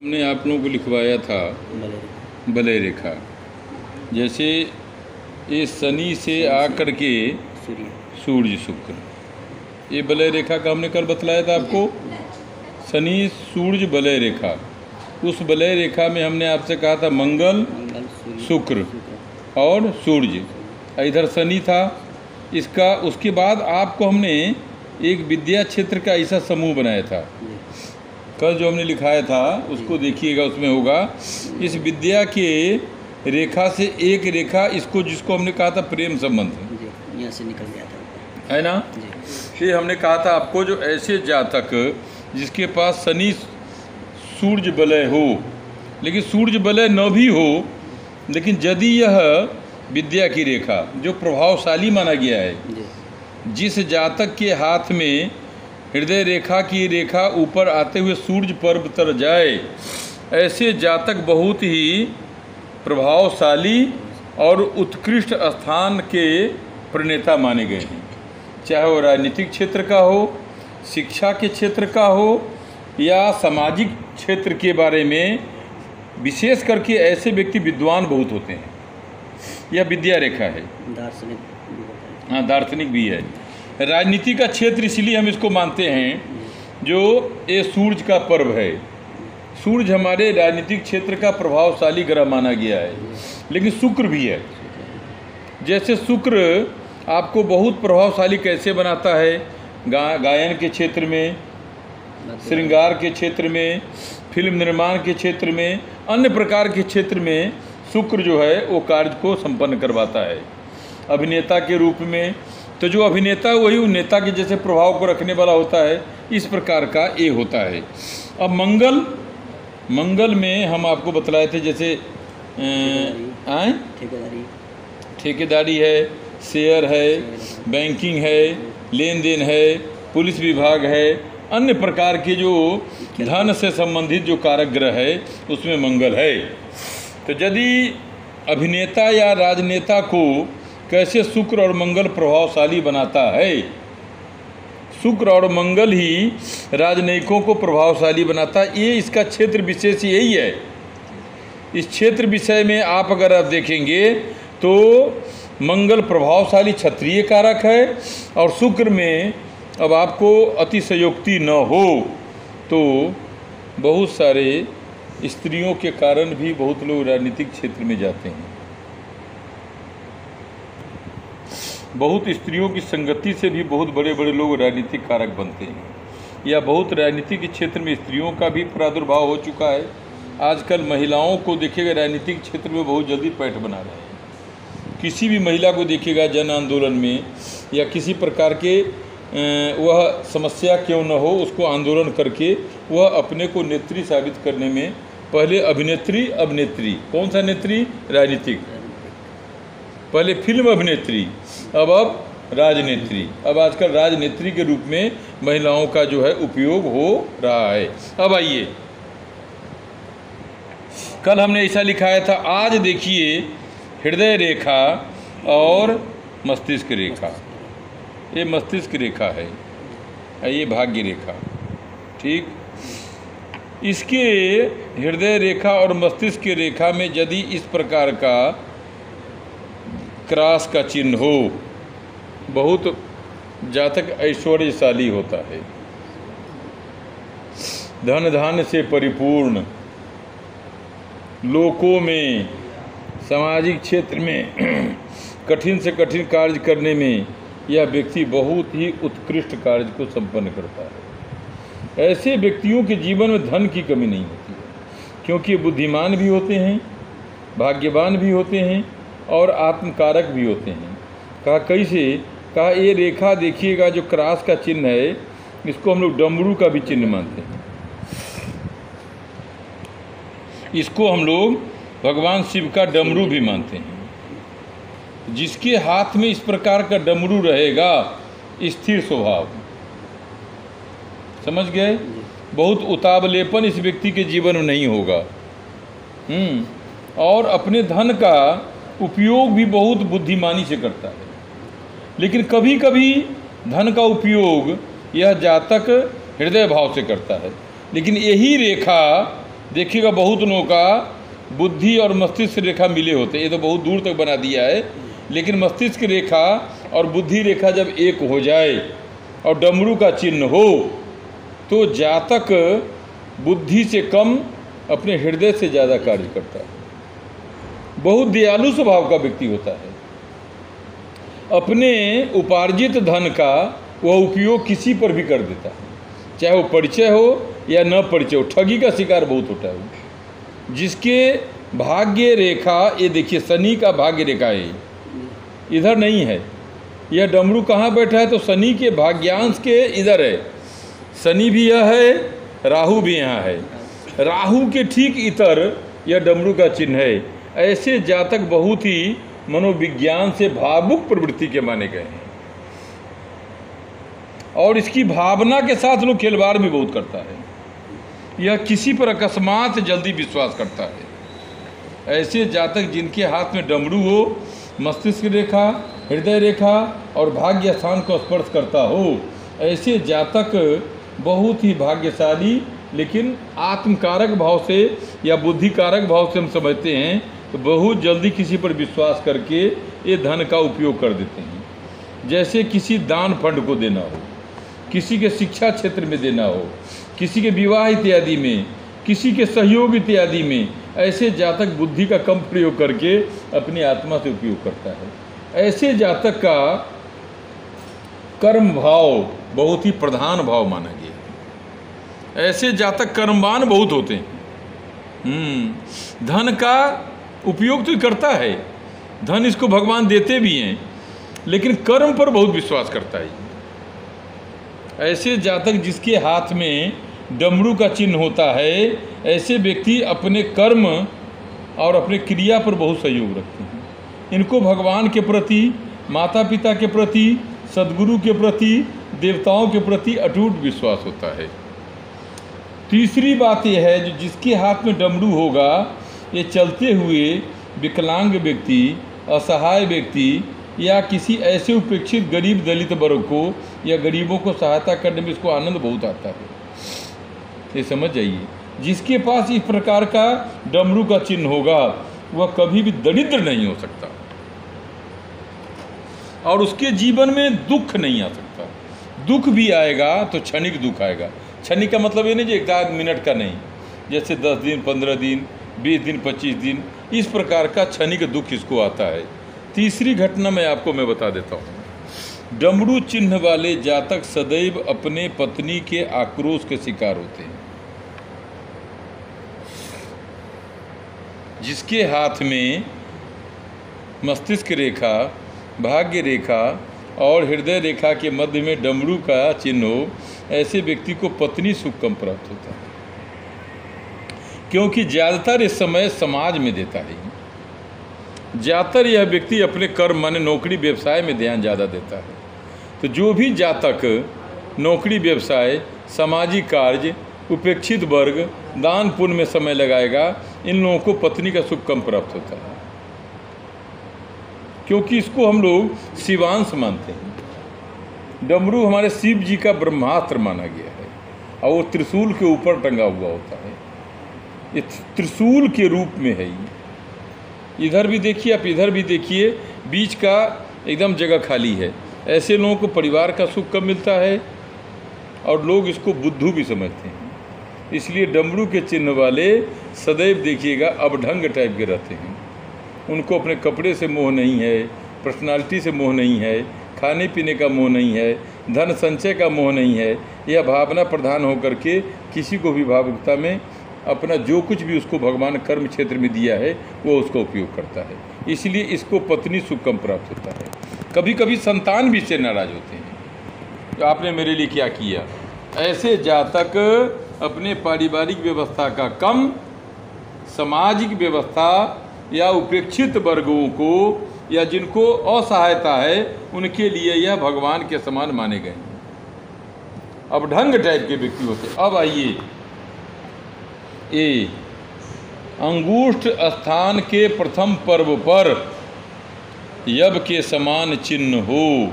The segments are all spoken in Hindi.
हमने आप लोगों को लिखवाया था बलय रेखा। जैसे ये शनि से आकर के सूर्य शुक्र, ये बलय रेखा का हमने कल बतलाया था आपको। शनि सूर्य बलय रेखा, उस बलय रेखा में हमने आपसे कहा था मंगल शुक्र और सूर्य, इधर शनि था इसका। उसके बाद आपको हमने एक विद्या क्षेत्र का ऐसा समूह बनाया था, कल जो हमने लिखाया था उसको देखिएगा, उसमें होगा इस विद्या के रेखा से एक रेखा इसको, जिसको हमने कहा था प्रेम संबंध, यहाँ से निकल गया था, है ना। ये हमने कहा था आपको, जो ऐसे जातक जिसके पास शनि सूर्य बलय हो, लेकिन सूर्य बलय न भी हो, लेकिन यदि यह विद्या की रेखा जो प्रभावशाली माना गया है, जिस जातक के हाथ में हृदय रेखा की रेखा ऊपर आते हुए सूर्य पर्व तर जाए, ऐसे जातक बहुत ही प्रभावशाली और उत्कृष्ट स्थान के प्रणेता माने गए हैं। चाहे वो राजनीतिक क्षेत्र का हो, शिक्षा के क्षेत्र का हो, या सामाजिक क्षेत्र के बारे में, विशेष करके ऐसे व्यक्ति विद्वान बहुत होते हैं। यह विद्या रेखा है, दार्शनिक भी होता है। हाँ, दार्शनिक भी है। राजनीति का क्षेत्र इसलिए हम इसको मानते हैं, जो ये सूर्य का पर्व है। सूर्य हमारे राजनीतिक क्षेत्र का प्रभावशाली ग्रह माना गया है, लेकिन शुक्र भी है। जैसे शुक्र आपको बहुत प्रभावशाली कैसे बनाता है, गायन के क्षेत्र में, श्रृंगार के क्षेत्र में, फिल्म निर्माण के क्षेत्र में, अन्य प्रकार के क्षेत्र में शुक्र जो है वो कार्य को संपन्न करवाता है। अभिनेता के रूप में, तो जो अभिनेता वही उन नेता के जैसे प्रभाव को रखने वाला होता है, इस प्रकार का ये होता है। अब मंगल में हम आपको बतलाए थे, जैसे ठेकेदारी है, शेयर है, बैंकिंग है, लेन देन है, पुलिस विभाग है, अन्य प्रकार के जो धन से संबंधित जो कारक ग्रह है उसमें मंगल है। तो यदि अभिनेता या राजनेता को कैसे शुक्र और मंगल प्रभावशाली बनाता है, शुक्र और मंगल ही राजनयिकों को प्रभावशाली बनाता है। ये इसका क्षेत्र विशेष यही है। इस क्षेत्र विषय में आप अगर आप देखेंगे तो मंगल प्रभावशाली क्षत्रिय कारक है, और शुक्र में अब आपको अतिशयोक्ति न हो तो बहुत सारे स्त्रियों के कारण भी बहुत लोग राजनीतिक क्षेत्र में जाते हैं। बहुत स्त्रियों की संगति से भी बहुत बड़े बड़े लोग राजनीतिक कारक बनते हैं, या बहुत राजनीतिक क्षेत्र में स्त्रियों का भी प्रादुर्भाव हो चुका है। आजकल महिलाओं को देखिएगा राजनीतिक क्षेत्र में बहुत जल्दी पैठ बना रहे हैं। किसी भी महिला को देखिएगा जन आंदोलन में या किसी प्रकार के वह समस्या क्यों न हो, उसको आंदोलन करके वह अपने को नेत्री साबित करने में, पहले अभिनेत्री, अब नेत्री, कौन सा नेत्री, राजनीतिक, पहले फिल्म अभिनेत्री, अब राजनेत्री, अब आजकल राजनेत्री के रूप में महिलाओं का जो है उपयोग हो रहा है। अब आइए, कल हमने ऐसा लिखाया था, आज देखिए हृदय रेखा और मस्तिष्क रेखा। ये मस्तिष्क रेखा है, ये भाग्य रेखा, ठीक। इसके हृदय रेखा और मस्तिष्क की रेखा में यदि इस प्रकार का क्रॉस का चिन्ह हो, बहुत जातक ऐश्वर्यशाली होता है, धन धान्य से परिपूर्ण, लोकों में, सामाजिक क्षेत्र में कठिन से कठिन कार्य करने में यह व्यक्ति बहुत ही उत्कृष्ट कार्य को संपन्न करता है। ऐसे व्यक्तियों के जीवन में धन की कमी नहीं होती है, क्योंकि बुद्धिमान भी होते हैं, भाग्यवान भी होते हैं और आत्मकारक भी होते हैं। कहा कैसे, कहा ये रेखा देखिएगा, जो क्रॉस का चिन्ह है, इसको हम लोग डमरू का भी चिन्ह मानते हैं। इसको हम लोग भगवान शिव का डमरू भी मानते हैं। जिसके हाथ में इस प्रकार का डमरू रहेगा, स्थिर स्वभाव, समझ गए, बहुत उतावलेपन इस व्यक्ति के जीवन में नहीं होगा। और अपने धन का उपयोग भी बहुत बुद्धिमानी से करता है। लेकिन कभी कभी धन का उपयोग यह जातक हृदय भाव से करता है, लेकिन यही रेखा देखिएगा बहुत लोगों का बुद्धि और मस्तिष्क रेखा मिले होते हैं, ये तो बहुत दूर तक बना दिया है, लेकिन मस्तिष्क रेखा और बुद्धि रेखा जब एक हो जाए और डमरू का चिन्ह हो तो जातक बुद्धि से कम अपने हृदय से ज़्यादा कार्य करता है, बहुत दयालु स्वभाव का व्यक्ति होता है। अपने उपार्जित धन का वह उपयोग किसी पर भी कर देता है, चाहे वो परिचय हो या न परिचय हो। ठगी का शिकार बहुत होता है। जिसके भाग्य रेखा, ये देखिए शनि का भाग्य रेखा है, इधर नहीं है, यह डमरू कहाँ बैठा है तो शनि के भाग्यांश के इधर है। शनि भी यह है, राहु भी यहाँ है, राहु के ठीक इतर यह डमरू का चिन्ह है। ऐसे जातक बहुत ही मनोविज्ञान से भावुक प्रवृत्ति के माने गए हैं और इसकी भावना के साथ लोग खिलवाड़ भी बहुत करता है। यह किसी पर अकस्मात जल्दी विश्वास करता है। ऐसे जातक जिनके हाथ में डमरू हो, मस्तिष्क रेखा, हृदय रेखा और भाग्य स्थान को स्पर्श करता हो, ऐसे जातक बहुत ही भाग्यशाली, लेकिन आत्मकारक भाव से या बुद्धिकारक भाव से हम समझते हैं तो बहुत जल्दी किसी पर विश्वास करके ये धन का उपयोग कर देते हैं। जैसे किसी दान फंड को देना हो, किसी के शिक्षा क्षेत्र में देना हो, किसी के विवाह इत्यादि में, किसी के सहयोग इत्यादि में, ऐसे जातक बुद्धि का कम प्रयोग करके अपनी आत्मा से उपयोग करता है। ऐसे जातक का कर्म भाव बहुत ही प्रधान भाव माना गया। ऐसे जातक कर्मवान बहुत होते हैं। धन का उपयोग तो करता है, धन इसको भगवान देते भी हैं, लेकिन कर्म पर बहुत विश्वास करता है। ऐसे जातक जिसके हाथ में डमरू का चिन्ह होता है, ऐसे व्यक्ति अपने कर्म और अपने क्रिया पर बहुत सहयोग रखते हैं। इनको भगवान के प्रति, माता पिता के प्रति, सद्गुरु के प्रति, देवताओं के प्रति अटूट विश्वास होता है। तीसरी बात यह है, जो जिसके हाथ में डमरू होगा, ये चलते हुए विकलांग व्यक्ति, असहाय व्यक्ति या किसी ऐसे उपेक्षित गरीब दलित वर्ग को या गरीबों को सहायता करने में इसको आनंद बहुत आता है। ये समझ जाइए, जिसके पास इस प्रकार का डमरू का चिन्ह होगा वह कभी भी दरिद्र नहीं हो सकता और उसके जीवन में दुख नहीं आ सकता। दुख भी आएगा तो क्षणिक दुख आएगा। क्षणिक का मतलब ये नहीं कि 1 मिनट का नहीं, जैसे 10 दिन, 15 दिन, 20 दिन, 25 दिन, इस प्रकार का क्षणिक दुख इसको आता है। तीसरी घटना मैं बता देता हूँ। डमरू चिन्ह वाले जातक सदैव अपने पत्नी के आक्रोश के शिकार होते हैं। जिसके हाथ में मस्तिष्क रेखा, भाग्य रेखा और हृदय रेखा के मध्य में डमरू का चिन्ह हो, ऐसे व्यक्ति को पत्नी सुख कम प्राप्त होता है, क्योंकि ज़्यादातर इस समय समाज में देता है। ज़्यादातर यह व्यक्ति अपने कर्म माने नौकरी व्यवसाय में ध्यान ज़्यादा देता है। तो जो भी जातक नौकरी व्यवसाय, सामाजिक कार्य, उपेक्षित वर्ग, दान पुण्य में समय लगाएगा, इन लोगों को पत्नी का सुख कम प्राप्त होता है, क्योंकि इसको हम लोग शिवांश मानते हैं। डमरू हमारे शिव जी का ब्रह्मास्त्र माना गया है और वो त्रिशूल के ऊपर टंगा हुआ होता है। ये त्रिशूल के रूप में है। इधर भी देखिए, आप इधर भी देखिए, बीच का एकदम जगह खाली है। ऐसे लोगों को परिवार का सुख कम मिलता है और लोग इसको बुद्धू भी समझते हैं। इसलिए डमरू के चिन्ह वाले सदैव देखिएगा अबढंग टाइप के रहते हैं। उनको अपने कपड़े से मोह नहीं है, पर्सनालिटी से मोह नहीं है, खाने पीने का मोह नहीं है, धन संचय का मोह नहीं है। यह भावना प्रधान होकर के किसी को भी भावुकता में अपना जो कुछ भी उसको भगवान कर्म क्षेत्र में दिया है वो उसका उपयोग करता है। इसलिए इसको पत्नी सुख कम प्राप्त होता है। कभी कभी संतान भी इससे नाराज होते हैं, तो आपने मेरे लिए क्या किया। ऐसे जातक अपने पारिवारिक व्यवस्था का कम, सामाजिक व्यवस्था या उपेक्षित वर्गों को या जिनको असहायता है उनके लिए यह भगवान के समान माने गए। अब ढंग टाइप के व्यक्ति होते। अब आइए, ए अंगूष्ठ स्थान के प्रथम पर्व पर यव के समान चिन्ह हो,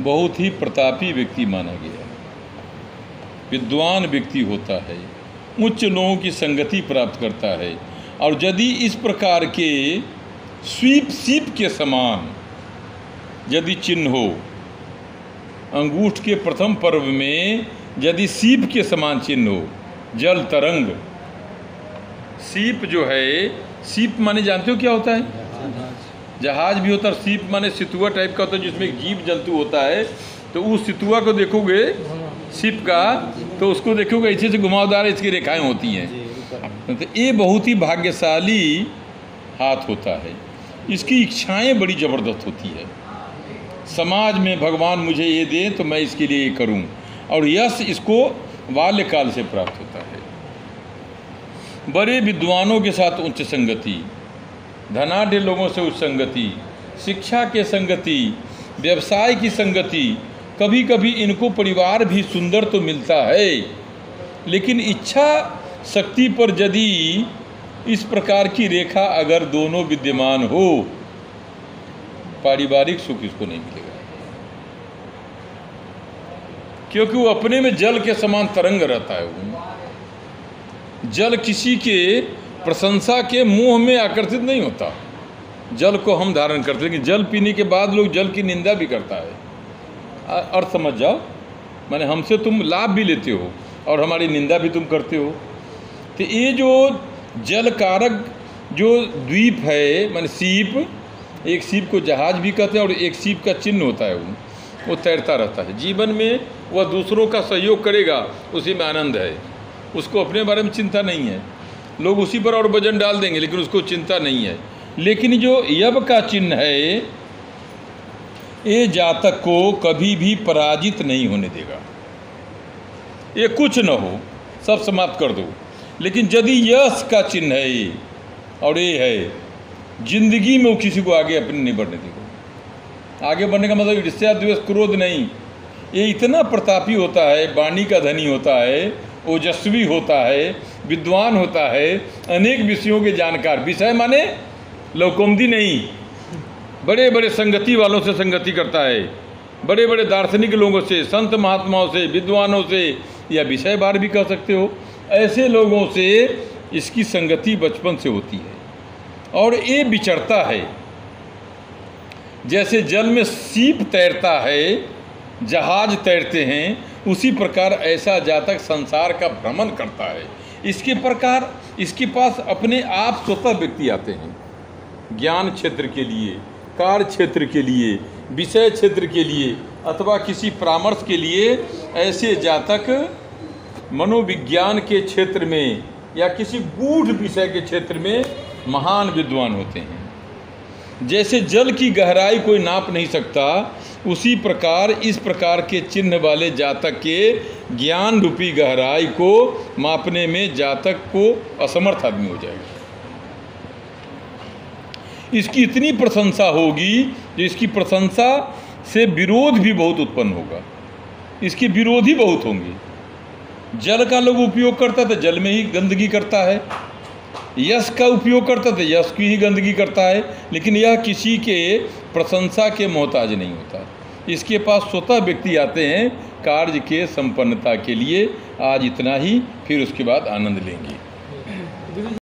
बहुत ही प्रतापी व्यक्ति माना गया, विद्वान व्यक्ति होता है, उच्च लोगों की संगति प्राप्त करता है। और यदि इस प्रकार के सीप के समान यदि चिन्ह हो, अंगूठ के प्रथम पर्व में यदि सीप के समान चिन्ह हो, जल तरंग, सीप जो है, सीप माने जानते हो क्या होता है? जहाज भी होता है। सीप माने सितुआ टाइप का होता है जिसमें एक जीव जंतु होता है। तो उस सितुआ को देखोगे सीप का, तो उसको देखोगे ऐसे से घुमावदार इसकी रेखाएं होती हैं। तो ये बहुत ही भाग्यशाली हाथ होता है। इसकी इच्छाएं बड़ी ज़बरदस्त होती है। समाज में भगवान मुझे ये दे तो मैं इसके लिए ये करूं। और यश इसको बाल्यकाल से प्राप्त होता है। बड़े विद्वानों के साथ उच्च संगति, धनाढ़ लोगों से उच्च संगति, शिक्षा के संगति, व्यवसाय की संगति, कभी कभी इनको परिवार भी सुंदर तो मिलता है, लेकिन इच्छा शक्ति पर यदि इस प्रकार की रेखा अगर दोनों विद्यमान हो, पारिवारिक सुख इसको नहीं मिलेगा। क्योंकि वो अपने में जल के समान तरंग रहता है। वो जल किसी के प्रशंसा के मोह में आकर्षित नहीं होता। जल को हम धारण करते हैं, लेकिन जल पीने के बाद लोग जल की निंदा भी करता है। अर्थ समझ जाओ, माने हमसे तुम लाभ भी लेते हो और हमारी निंदा भी तुम करते हो। तो ये जो जल कारक जो द्वीप है, माने सीप, एक सीप को जहाज भी कहते हैं और एक सीप का चिन्ह होता है। वो तैरता रहता है। जीवन में वह दूसरों का सहयोग करेगा, उसी में आनंद है। उसको अपने बारे में चिंता नहीं है। लोग उसी पर और वजन डाल देंगे, लेकिन उसको चिंता नहीं है। लेकिन जो यव का चिन्ह है, ये जातक को कभी भी पराजित नहीं होने देगा। ये कुछ न हो, सब समाप्त कर दो। लेकिन यदि यश का चिन्ह है ये, और ये है, जिंदगी में वो किसी को आगे अपने नहीं बढ़ने देगा। आगे बढ़ने का मतलब ईर्ष्या द्वेष क्रोध नहीं। ये इतना प्रतापी होता है, वाणी का धनी होता है, ओजस्वी होता है, विद्वान होता है, अनेक विषयों के जानकार। विषय माने लौकोमदी नहीं, बड़े बड़े संगति वालों से संगति करता है, बड़े बड़े दार्शनिक लोगों से, संत महात्माओं से, विद्वानों से, या विषय बार भी कह सकते हो, ऐसे लोगों से इसकी संगति बचपन से होती है। और ये विचरता है। जैसे जल में सीप तैरता है, जहाज तैरते हैं, उसी प्रकार ऐसा जातक संसार का भ्रमण करता है। इसके पास अपने आप स्वतः व्यक्ति आते हैं, ज्ञान क्षेत्र के लिए, कार्य क्षेत्र के लिए, विषय क्षेत्र के लिए, अथवा किसी परामर्श के लिए। ऐसे जातक मनोविज्ञान के क्षेत्र में या किसी गूढ़ विषय के क्षेत्र में महान विद्वान होते हैं। जैसे जल की गहराई कोई नाप नहीं सकता, उसी प्रकार इस प्रकार के चिन्ह वाले जातक के ज्ञान रूपी गहराई को मापने में जातक को असमर्थ आदमी हो जाएगा। इसकी इतनी प्रशंसा होगी, जो इसकी प्रशंसा से विरोध भी बहुत उत्पन्न होगा। इसके विरोधी बहुत होंगे। जल का लोग उपयोग करता है तो जल में ही गंदगी करता है, यश का उपयोग करता है तो यश की ही गंदगी करता है। लेकिन यह किसी के प्रशंसा के मोहताज नहीं होता। इसके पास स्वतः व्यक्ति आते हैं कार्य के संपन्नता के लिए। आज इतना ही, फिर उसके बाद आनंद लेंगे।